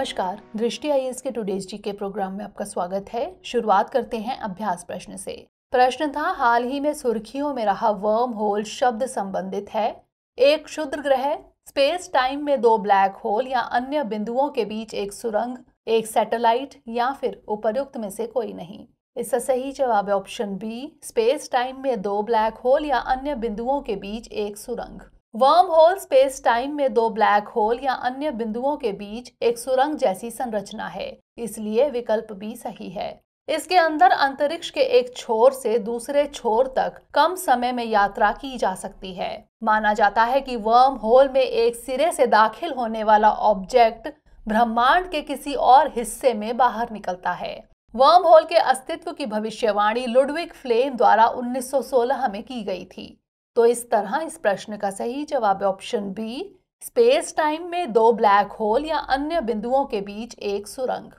नमस्कार, दृष्टि आईएएस के टुडेज जीके प्रोग्राम में आपका स्वागत है। शुरुआत करते हैं अभ्यास प्रश्न से। प्रश्न था, हाल ही में सुर्खियों में रहा वर्म होल शब्द संबंधित है एक क्षुद्र ग्रह, स्पेस टाइम में दो ब्लैक होल या अन्य बिंदुओं के बीच एक सुरंग, एक सैटेलाइट या फिर उपर्युक्त में से कोई नहीं। इसका सही जवाब है ऑप्शन बी, स्पेस टाइम में दो ब्लैक होल या अन्य बिंदुओं के बीच एक सुरंग। वर्म होल स्पेस टाइम में दो ब्लैक होल या अन्य बिंदुओं के बीच एक सुरंग जैसी संरचना है, इसलिए विकल्प बी सही है। इसके अंदर अंतरिक्ष के एक छोर से दूसरे छोर तक कम समय में यात्रा की जा सकती है। माना जाता है कि वर्म होल में एक सिरे से दाखिल होने वाला ऑब्जेक्ट ब्रह्मांड के किसी और हिस्से में बाहर निकलता है। वर्म होल के अस्तित्व की भविष्यवाणी लुडविग फ्लेम द्वारा 1916 में की गई थी। तो इस तरह इस प्रश्न का सही जवाब है ऑप्शन बी, स्पेस टाइम में दो ब्लैक होल या अन्य बिंदुओं के बीच एक सुरंग।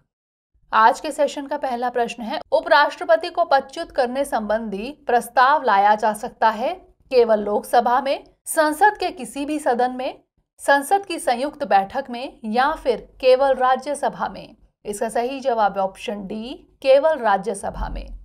आज के सेशन का पहला प्रश्न है, उपराष्ट्रपति को पदच्युत करने संबंधी प्रस्ताव लाया जा सकता है केवल लोकसभा में, संसद के किसी भी सदन में, संसद की संयुक्त बैठक में या फिर केवल राज्यसभा में। इसका सही जवाब है ऑप्शन डी, केवल राज्यसभा में।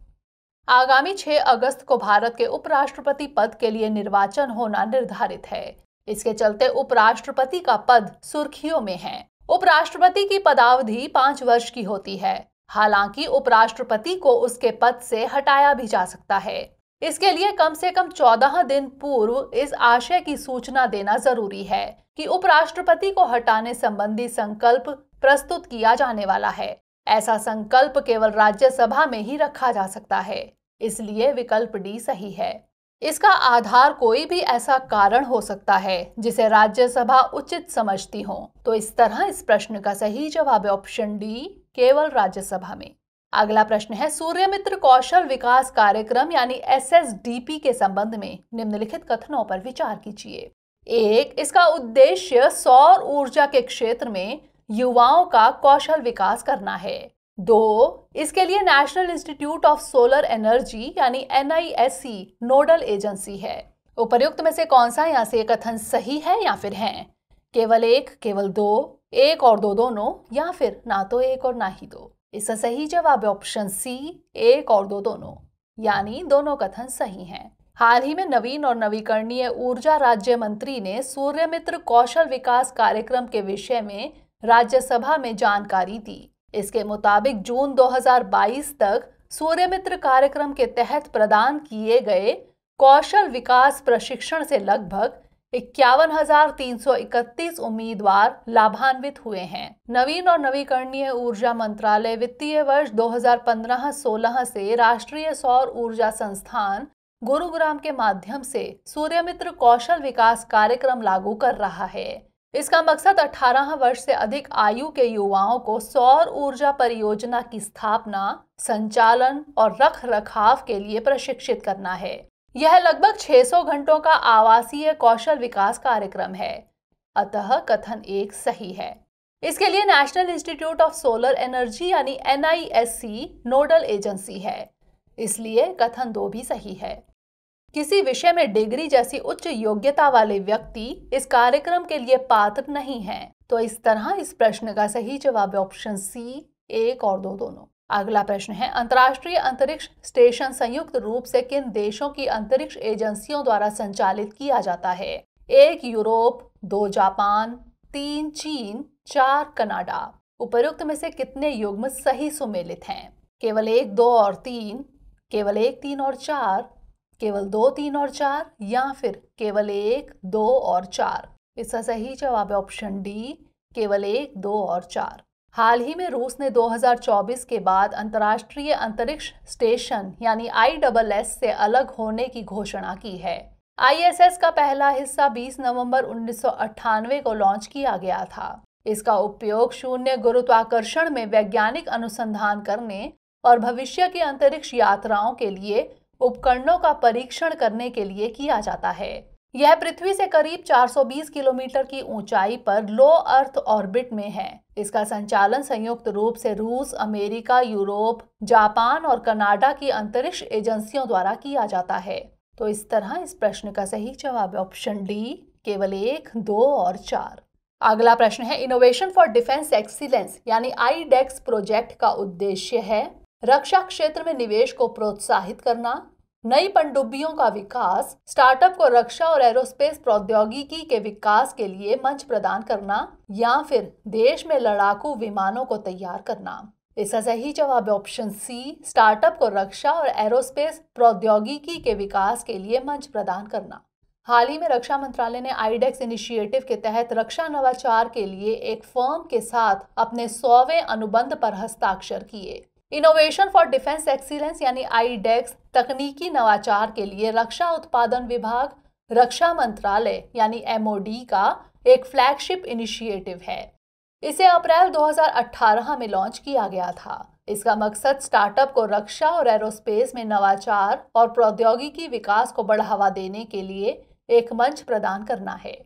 आगामी 6 अगस्त को भारत के उपराष्ट्रपति पद के लिए निर्वाचन होना निर्धारित है। इसके चलते उपराष्ट्रपति का पद सुर्खियों में है। उपराष्ट्रपति की पदावधि 5 वर्ष की होती है। हालांकि उपराष्ट्रपति को उसके पद से हटाया भी जा सकता है। इसके लिए कम से कम 14 दिन पूर्व इस आशय की सूचना देना जरूरी है कि उपराष्ट्रपति को हटाने संबंधी संकल्प प्रस्तुत किया जाने वाला है। ऐसा संकल्प केवल राज्यसभा में ही रखा जा सकता है, इसलिए विकल्प डी सही है। इसका आधार कोई भी ऐसा कारण हो सकता है जिसे राज्यसभा उचित समझती हो। तो इस तरह इस प्रश्न का सही जवाब है ऑप्शन डी, केवल राज्यसभा में। अगला प्रश्न है, सूर्यमित्र कौशल विकास कार्यक्रम यानी SSDP के संबंध में निम्नलिखित कथनों पर विचार कीजिए। 1. इसका उद्देश्य सौर ऊर्जा के क्षेत्र में युवाओं का कौशल विकास करना है। 2. इसके लिए national institute of solar energy यानी NISE नोडल एजेंसी है। उपर्युक्त में से कौन सा यहाँ से कथन सही है या फिर है? केवल एक, केवल दो, एक और दो दोनों या फिर ना तो एक और ना ही दो। इसका सही जवाब है ऑप्शन सी, एक और दो दोनों, यानी दोनों कथन सही हैं। हाल ही में नवीन और नवीकरणीय ऊर्जा राज्य मंत्री ने सूर्यमित्र कौशल विकास कार्यक्रम के विषय में राज्यसभा में जानकारी दी। इसके मुताबिक जून 2022 तक सूर्यमित्र कार्यक्रम के तहत प्रदान किए गए कौशल विकास प्रशिक्षण से लगभग 51,331 उम्मीदवार लाभान्वित हुए हैं। नवीन और नवीकरणीय ऊर्जा मंत्रालय वित्तीय वर्ष 2015-16 से राष्ट्रीय सौर ऊर्जा संस्थान गुरुग्राम के माध्यम से सूर्यमित्र कौशल विकास कार्यक्रम लागू कर रहा है। इसका मकसद 18 वर्ष से अधिक आयु के युवाओं को सौर ऊर्जा परियोजना की स्थापना, संचालन और रख-रखाव के लिए प्रशिक्षित करना है। यह लगभग 600 घंटों का आवासीय कौशल विकास कार्यक्रम है, अतः कथन 1 सही है। इसके लिए national institute of solar energy यानी NISE नोडल एजेंसी है, इसलिए कथन 2 भी सही है। किसी विषय में डिग्री जैसी उच्च योग्यता वाले व्यक्ति इस कार्यक्रम के लिए पात्र नहीं हैं। तो इस तरह इस प्रश्न का सही जवाब है ऑप्शन सी, एक और दो दोनों। अगला प्रश्न है, अंतर्राष्ट्रीय अंतरिक्ष स्टेशन संयुक्त रूप से किन देशों की अंतरिक्ष एजेंसियों द्वारा संचालित किया जाता है? 1 यूरोप, 2 जापान, 3 चीन, 4 कनाडा। उपर्युक्त में से कितने युग्म सही सुमेलित हैं? केवल 1, 2 और 3, केवल 1, 3 और 4, केवल 2, 3 और 4 या फिर केवल 1, 2 और 4। इसका सही जवाब है ऑप्शन डी, केवल 1, 2 और 4। हाल ही में रूस ने 2024 के बाद अंतर्राष्ट्रीय अंतरिक्ष स्टेशन यानी ISS से अलग होने की घोषणा की है। ISS का पहला हिस्सा 20 नवंबर 1998 को लॉन्च किया गया था। इसका उपयोग शून्य गुरुत्वाकर्षण में वैज्ञानिक अनुसंधान करने और भविष्य की अंतरिक्ष यात्राओं के लिए उपकरणों का परीक्षण करने के लिए किया जाता है। यह पृथ्वी से करीब 420 किलोमीटर की ऊंचाई पर लो अर्थ ऑर्बिट में है। इसका संचालन संयुक्त रूप से रूस, अमेरिका, यूरोप, जापान और कनाडा की अंतरिक्ष एजेंसियों द्वारा किया जाता है। तो इस तरह इस प्रश्न का सही जवाब है ऑप्शन डी, केवल 1, 2 और 4। अगला प्रश्न है, इनोवेशन फॉर डिफेंस एक्सीलेंस यानी आईडेक्स प्रोजेक्ट का उद्देश्य है रक्षा क्षेत्र में निवेश को प्रोत्साहित करना, नई पनडुब्बियों का विकास, स्टार्टअप को रक्षा और एरोस्पेस प्रौद्योगिकी के विकास के लिए मंच प्रदान करना, या फिर देश में लड़ाकू विमानों को तैयार करना। इसका सही जवाब है ऑप्शन सी, स्टार्टअप को रक्षा और एरोस्पेस प्रौद्योगिकी के विकास के लिए मंच प्रदान करना। हाल ही में रक्षा मंत्रालय ने आईडेक्स इनिशिएटिव के तहत रक्षा नवाचार के लिए एक फर्म के साथ अपने 100वें अनुबंध पर हस्ताक्षर किए। इनोवेशन फॉर डिफेंस एक्सीलेंस यानी आईडेक्स तकनीकी नवाचार के लिए रक्षा उत्पादन विभाग, रक्षा मंत्रालय यानी एमओडी का एक फ्लैगशिप इनिशिएटिव है। इसे अप्रैल 2018 में लॉन्च किया गया था। इसका मकसद स्टार्टअप को रक्षा और एरोस्पेस में नवाचार और प्रौद्योगिकी विकास को बढ़ावा देने के लिए एक मंच प्रदान करना है,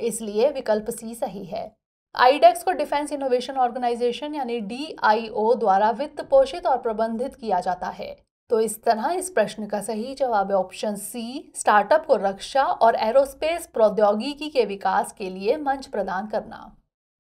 इसलिए विकल्प सी सही है। आईडेक्स को डिफेंस इनोवेशन ऑर्गेनाइजेशन यानी डीआईओ द्वारा वित्त पोषित और प्रबंधित किया जाता है। तो इस तरह इस प्रश्न का सही जवाब है ऑप्शन सी, स्टार्टअप को रक्षा और एरोस्पेस प्रौद्योगिकी के विकास के लिए मंच प्रदान करना।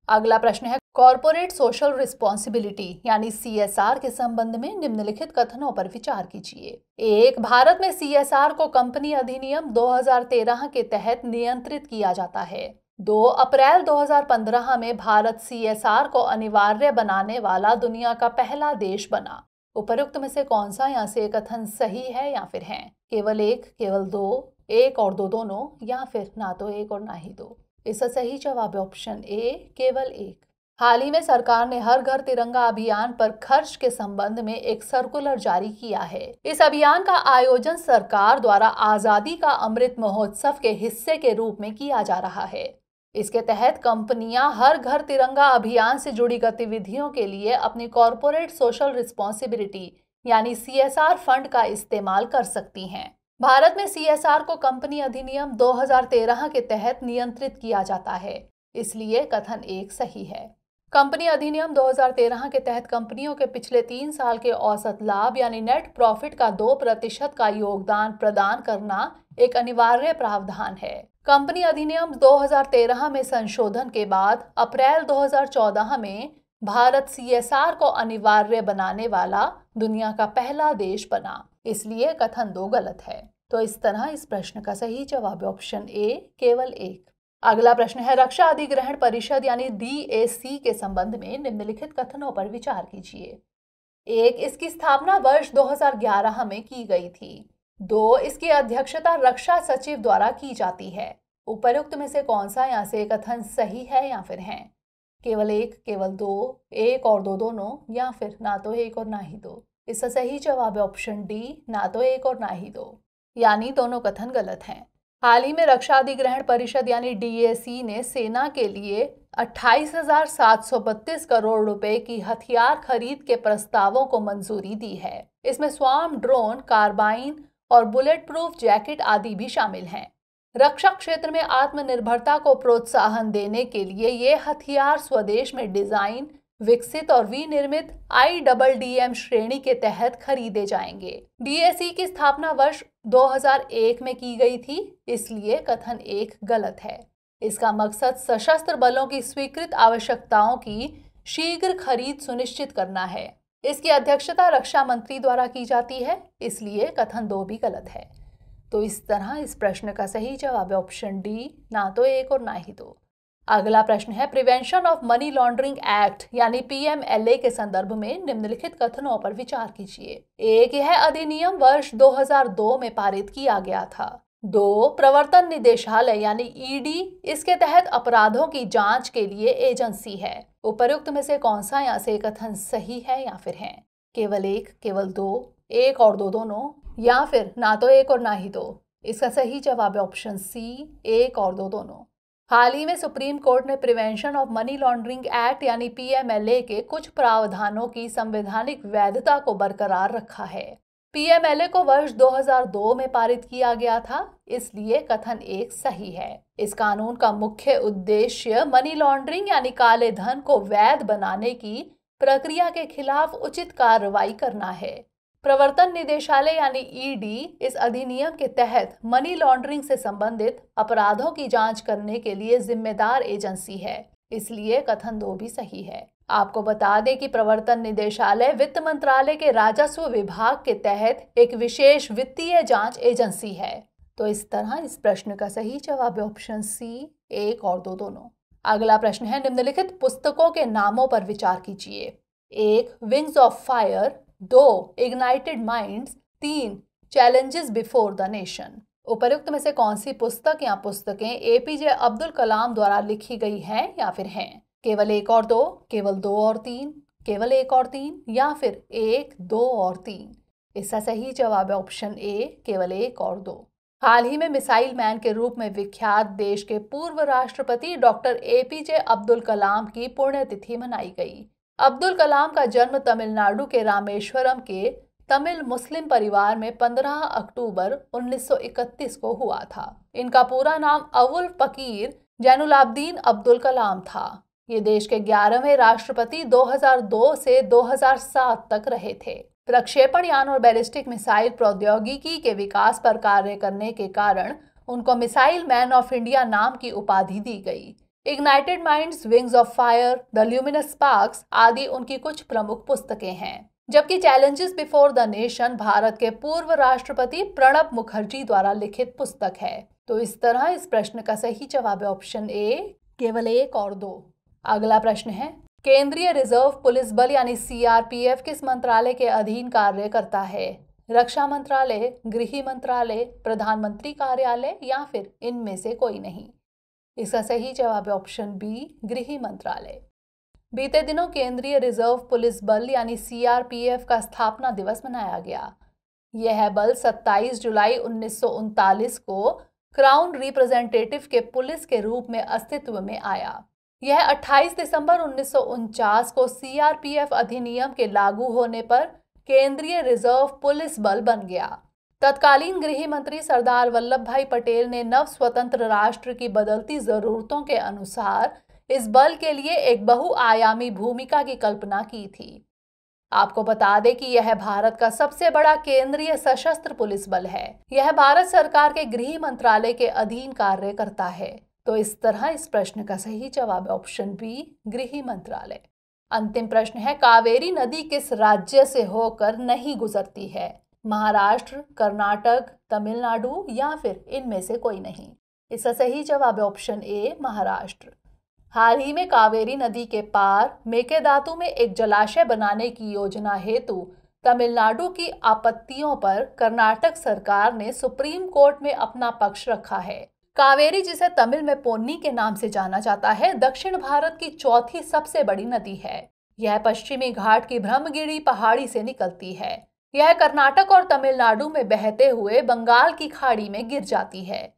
अगला प्रश्न है, कॉर्पोरेट सोशल रिस्पॉन्सिबिलिटी यानी सीएसआर के संबंध में निम्नलिखित कथनों पर विचार कीजिए। 1. भारत में सीएसआर को कंपनी अधिनियम 2013 के तहत नियंत्रित किया जाता है। 2. अप्रैल 2015 में भारत सीएसआर को अनिवार्य बनाने वाला दुनिया का पहला देश बना। उपरोक्त में से कौन सा यहाँ से कथन सही है या फिर है? केवल एक, केवल दो, एक और दो दोनों, या फिर ना तो एक और ना ही दो। इसका सही जवाब है ऑप्शन ए, केवल एक। हाल ही में सरकार ने हर घर तिरंगा अभियान पर खर्च के संबंध में एक सर्कुलर जारी किया है। इस अभियान का आयोजन सरकार द्वारा आजादी का अमृत महोत्सव के हिस्से के रूप में किया जा रहा है। इसके तहत कंपनियां हर घर तिरंगा अभियान से जुड़ी गतिविधियों के लिए अपनी कॉर्पोरेट सोशल रिस्पॉन्सिबिलिटी यानी सीएसआर फंड का इस्तेमाल कर सकती हैं। भारत में सीएसआर को कंपनी अधिनियम 2013 के तहत नियंत्रित किया जाता है, इसलिए कथन एक सही है। कंपनी अधिनियम 2013 के तहत कंपनियों के पिछले 3 साल के औसत लाभ यानी नेट प्रॉफिट का 2% का योगदान प्रदान करना एक अनिवार्य प्रावधान है। कंपनी अधिनियम 2013 में संशोधन के बाद अप्रैल 2014 में भारत सीएसआर को अनिवार्य बनाने वाला दुनिया का पहला देश बना, इसलिए कथन 2 गलत है। तो इस तरह इस प्रश्न का सही जवाब है ऑप्शन ए, केवल एक। अगला प्रश्न है, रक्षा अधिग्रहण परिषद यानी डीएसी के संबंध में निम्नलिखित कथनों पर विचार कीजिए। 1. इसकी स्थापना वर्ष 2011 में की गई थी। 2. इसकी अध्यक्षता रक्षा सचिव द्वारा की जाती है। उपरोक्त में से कौन सा यहाँ से कथन सही है या फिर है? केवल एक, केवल दो, एक और दो दोनों, या फिर ना तो एक और ना ही दो। इसका सही जवाब है ऑप्शन डी, ना तो एक और ना ही दो, यानी दोनों कथन गलत हैं। हाल ही में रक्षा अधिग्रहण परिषद यानी डीएसी ने सेना के लिए 28,732 करोड़ रुपए की हथियार खरीद के प्रस्तावों को मंजूरी दी है। इसमें स्वार्म ड्रोन, कार्बाइन और बुलेट प्रूफ जैकेट आदि भी शामिल हैं। रक्षा क्षेत्र में आत्मनिर्भरता को प्रोत्साहन देने के लिए ये हथियार स्वदेश में डिजाइन, विकसित और विनिर्मित IDDM श्रेणी के तहत खरीदे जाएंगे। डीएसी की स्थापना वर्ष 2001 में की गई थी, इसलिए कथन 1 गलत है। इसका मकसद सशस्त्र बलों की स्वीकृत आवश्यकताओं की शीघ्र खरीद सुनिश्चित करना है। इसकी अध्यक्षता रक्षा मंत्री द्वारा की जाती है, इसलिए कथन 2 भी गलत है। तो इस तरह इस प्रश्न का सही जवाब है ऑप्शन डी, ना तो एक और ना ही दो। अगला प्रश्न है, prevention of money laundering act यानी PMLA के संदर्भ में निम्नलिखित कथनों पर विचार कीजिए। 1. यह अधिनियम वर्ष 2002 में पारित किया गया था। 2. प्रवर्तन निदेशालय यानी ED इसके तहत अपराधों की जांच के लिए एजेंसी है। उपरोक्त में से कौन सा यहाँ से कथन सही है या फिर है? केवल एक, केवल दो, एक और दो दोनों, या फिर ना तो एक और ना ही दो। इसका सही जवाब है ऑप्शन सी, एक और दो दोनों। हाल ही में सुप्रीम कोर्ट ने prevention of money laundering act यानी PMLA के कुछ प्रावधानों की संवैधानिक वैधता को बरकरार रखा है। PMLA को वर्ष 2002 में पारित किया गया था, इसलिए कथन 1 सही है। इस कानून का मुख्य उद्देश्य मनी लॉन्ड्रिंग यानी काले धन को वैध बनाने की प्रक्रिया के खिलाफ उचित कार्रवाई करना है। प्रवर्तन निदेशालय यानी ED इस अधिनियम के तहत मनी लॉन्ड्रिंग से संबंधित अपराधों की जांच करने के लिए जिम्मेदार एजेंसी है। इसलिए कथन 2 भी सही है। आपको बता दें कि प्रवर्तन निदेशालय वित्त मंत्रालय के राजस्व विभाग के तहत एक विशेष वित्तीय जांच एजेंसी है। तो इस तरह इस प्रश्न का सही जवाब है ऑप्शन सी, 1 और 2 दोनों। अगला प्रश्न है, निम्नलिखित पुस्तकों के नामों पर विचार कीजिए। 1 wings of fire, 2 ignited minds, 3 challenges before the nation. उपर्युक्त में से कौन सी पुस्तक या पुस्तकें एपीजे अब्दुल कलाम द्वारा लिखी गई हैं या फिर हैं? केवल 1 और 2, केवल 2 और 3, केवल 1 और 3 या फिर 1, 2 और 3? इसका सही जवाब है ऑप्शन ए, केवल 1 और 2। हाल ही में मिसाइल मैन के रूप में विख्यात देश के पूर्व राष्ट्रपति डॉक्टर एपीजे अब्दुल कलाम की पुण्यतिथि मनाई गई। अब्दुल कलाम का जन्म तमिलनाडु के रामेश्वरम के तमिल मुस्लिम परिवार में 15 अक्टूबर 1931 को हुआ था। इनका पूरा नाम अवुल फकीर जैनुलाब्दीन अब्दुल कलाम था। ये देश के 11वें राष्ट्रपति 2002 से 2007 तक रहे थे। प्रक्षेपण यान और बैलिस्टिक मिसाइल प्रौद्योगिकी के विकास पर कार्य करने के कारण उनको मिसाइल मैन ऑफ इंडिया नाम की उपाधि दी गई। Ignited minds, wings of fire, the luminous sparks आदि उनकी कुछ प्रमुख पुस्तकें हैं। जबकि challenges before the nation Bharat के पूर्व राष्ट्रपति प्रणब मुखर्जी द्वारा लिखित पुस्तक है। तो इस तरह इस प्रश्न का सही जवाब है ऑप्शन ए, केवल 1 और 2। अगला प्रश्न है, केंद्रीय रिजर्व पुलिस बल यानी सीआरपीएफ किस मंत्रालय के अधीन कार्य करता है? रक्षा मंत्रालय, गृह मंत्रालय, प्रधानमंत्री कार्यालय या फिर इनमें से कोई नहीं? इसका सही जवाब है ऑप्शन बी, गृह मंत्रालय। बीते दिनों केंद्रीय रिजर्व पुलिस बल यानी सीआरपीएफ का स्थापना दिवस मनाया गया। यह बल 27 जुलाई 1939 को क्राउन रिप्रेजेंटेटिव के पुलिस के रूप में अस्तित्व में आया। यह 28 दिसंबर 1949 को सीआरपीएफ अधिनियम के लागू होने पर केंद्रीय रिजर्व पुलिस बल बन गया। तत्कालीन गृह मंत्री सरदार वल्लभ भाई पटेल ने नव स्वतंत्र राष्ट्र की बदलती जरूरतों के अनुसार इस बल के लिए एक बहुआयामी भूमिका की कल्पना की थी। आपको बता दें कि यह भारत का सबसे बड़ा केंद्रीय सशस्त्र पुलिस बल है। यह भारत सरकार के गृह मंत्रालय के अधीन कार्य करता है। तो इस तरह इस प्रश्न का सही जवाब है ऑप्शन बी, गृह मंत्रालय। अंतिम प्रश्न है, कावेरी नदी किस राज्य से होकर नहीं गुजरती है? महाराष्ट्र, कर्नाटक, तमिलनाडु या फिर इनमें से कोई नहीं? इसका सही जवाब है ऑप्शन ए, महाराष्ट्र। हाल ही में कावेरी नदी के पार मेकेदातु में एक जलाशय बनाने की योजना हेतु तमिलनाडु की आपत्तियों पर कर्नाटक सरकार ने सुप्रीम कोर्ट में अपना पक्ष रखा है। कावेरी, जिसे तमिल में पोन्नी के नाम से जाना जाता है, दक्षिण भारत की चौथी सबसे बड़ी नदी है। यह पश्चिमी घाट की ब्रह्मगिरी पहाड़ी से निकलती है। यह कर्नाटक और तमिलनाडु में बहते हुए बंगाल की खाड़ी में गिर जाती है।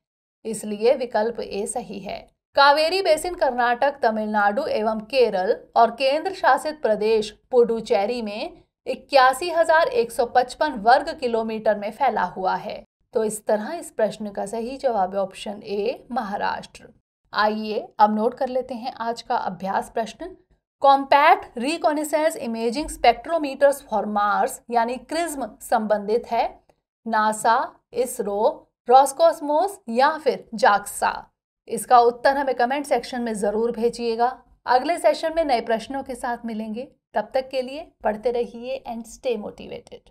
इसलिए विकल्प ए सही है। कावेरी बेसिन कर्नाटक, तमिलनाडु एवं केरल और केंद्र शासित प्रदेश पुडुचेरी में 81,155 वर्ग किलोमीटर में फैला हुआ है। तो इस तरह इस प्रश्न का सही जवाब है ऑप्शन ए, महाराष्ट्र। आइए अब नोट कर लेते हैं आज का अभ्यास प्रश्न। Compact reconnaissance imaging spectrometers for Mars यानी क्रिज्म संबंधित है नासा, इसरो, रॉसकॉस्मोस या फिर जाक्सा? इसका उत्तर हमें कमेंट सेक्शन में जरूर भेजिएगा। अगले सेशन में नए प्रश्नों के साथ मिलेंगे। तब तक के लिए पढ़ते रहिए एंड स्टे मोटिवेटेड।